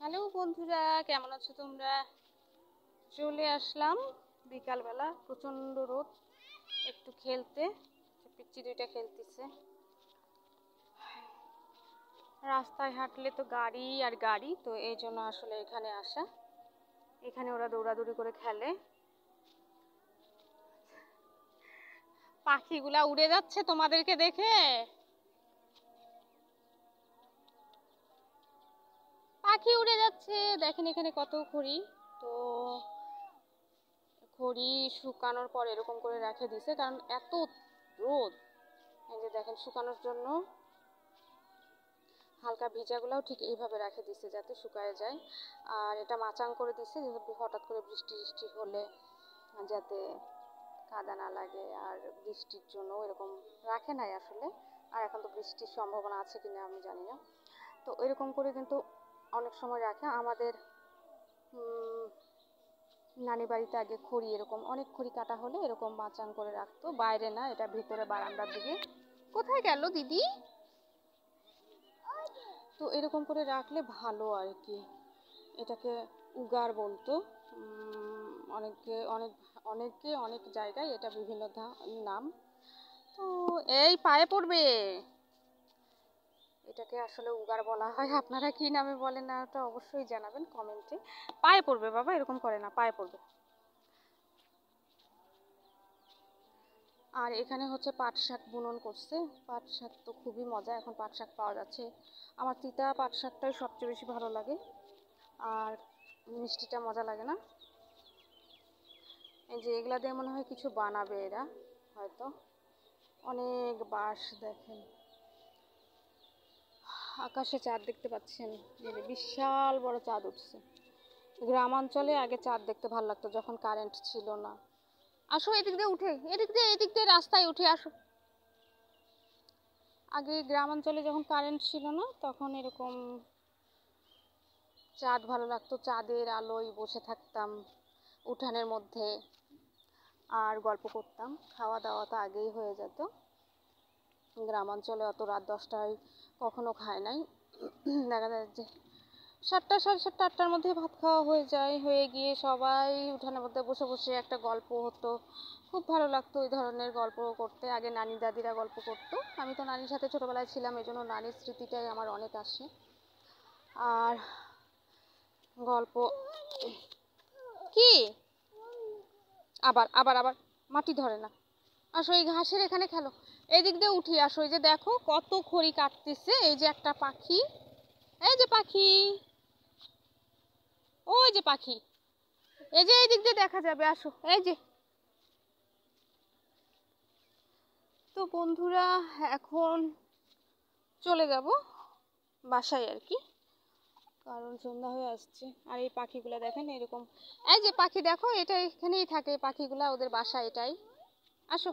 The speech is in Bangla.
হ্যালো বন্ধুরা, কেমন আছো তোমরা? চলে আসলাম বিকালবেলা, প্রচন্ড রোদ, একটু খেলতে। পিচ্চি দুইটা খেলতেছে। রাস্তায় হাঁটলে তো গাড়ি আর গাড়ি, তো এই জন্য আসলে এখানে আসা। এখানে ওরা দৌড়াদৌড়ি করে খেলে। পাখিগুলা উড়ে যাচ্ছে তোমাদেরকে দেখে। পাখি উড়ে যাচ্ছে, দেখেন এখানে কত খড়ি। তো খড়ি শুকানোর পর এরকম করে রেখে দিছে, কারণ এত রোদ। এই যে দেখেন, শুকানোর জন্য হালকা ভিজাগুলাও ঠিক এইভাবে রেখে দিছে যাতে শুকায় যায়। আর এটা মাচাং করে দিছে যেহেতু হঠাৎ করে বৃষ্টি হলে যাতে কাদা না লাগে। আর বৃষ্টির জন্য এরকম রাখে নাই আসলে। আর এখন তো বৃষ্টির সম্ভাবনা আছে কিনা আমি জানি না। তো এরকম করে কিন্তু অনেক সময় রাখে। আমাদের নানি বাড়িতে আগে খড়ি, এরকম অনেক খড়ি কাটা হলে এরকম মাচাং করে রাখতো, বাইরে না, এটা ভিতরে বারান্দার দিকে। কোথায় গেল দিদি? তো এরকম করে রাখলে ভালো আর কি। এটাকে উগার বলতো। অনেকে অনেক জায়গায় এটা বিভিন্ন নাম। তো এই পায়ে পড়বে। এটাকে আসলে উগার বলা হয়। আপনারা কি নামে বলেন না ওটা অবশ্যই জানাবেন কমেন্টে। পায়ে পড়বে বাবা, এরকম করে না, পায়ে পড়বে। আর এখানে হচ্ছে পাট শাক বুনন করছে। পাট শাক তো খুবই মজা, এখন পাট শাক পাওয়া যাচ্ছে। আমার তিতা পাট শাকটাই সবচেয়ে বেশি ভালো লাগে, আর মিষ্টিটা মজা লাগে না। এই যে এগুলা দিয়ে মনে হয় কিছু বানাবে এরা হয়তো। অনেক বাঁশ দেখেন। আকাশে চাঁদ দেখতে পাচ্ছেন, বিশাল বড় চাঁদ উঠছে। গ্রামাঞ্চলে আগে চাঁদ দেখতে ভালো লাগতো যখন কারেন্ট ছিল না। আসো এদিক দিয়ে উঠে, এদিক দিয়ে রাস্তায় উঠে আসো। আগে গ্রামাঞ্চলে যখন কারেন্ট ছিল না তখন এরকম চাঁদ ভালো লাগতো। চাঁদের আলোয় বসে থাকতাম উঠানের মধ্যে আর গল্প করতাম। খাওয়া দাওয়া তো আগেই হয়ে যেত। গ্রামাঞ্চলে অত রাত 10টায় কখনো খায় নাই। দেখা যায় যে 7টা, সাড়ে 7টা, 8টার মধ্যে ভাত খাওয়া হয়ে গিয়ে সবাই উঠানের মধ্যে বসে বসে একটা গল্প হতো। খুব ভালো লাগতো ওই ধরনের গল্প করতে। আগে নানি দাদিরা গল্প করতো। আমি তো নানির সাথে ছোটোবেলায় ছিলাম, এই জন্য নানির স্মৃতিটাই আমার অনেক আসে। আর গল্প কি আবার আবার আবার মাটি ধরে না। আসো এই ঘাসের এখানে খেলো। এই দিক দিয়ে উঠি আসো। এই যে দেখো কত খড়ি কাটতেছে। এই যে একটা পাখি, এই যে পাখি, ওই যে পাখি, এই যে এই দিক দিয়ে দেখা যাবে, আসো এই যে। তো বন্ধুরা, এখন চলে যাব বাসায় আর কি, কারণ সন্ধ্যা হয়ে আসছে। আর এই পাখিগুলা দেখেন এরকম, এই যে পাখি দেখো, এটা এখানেই থাকে পাখিগুলা, ওদের বাসা এটাই। আসো।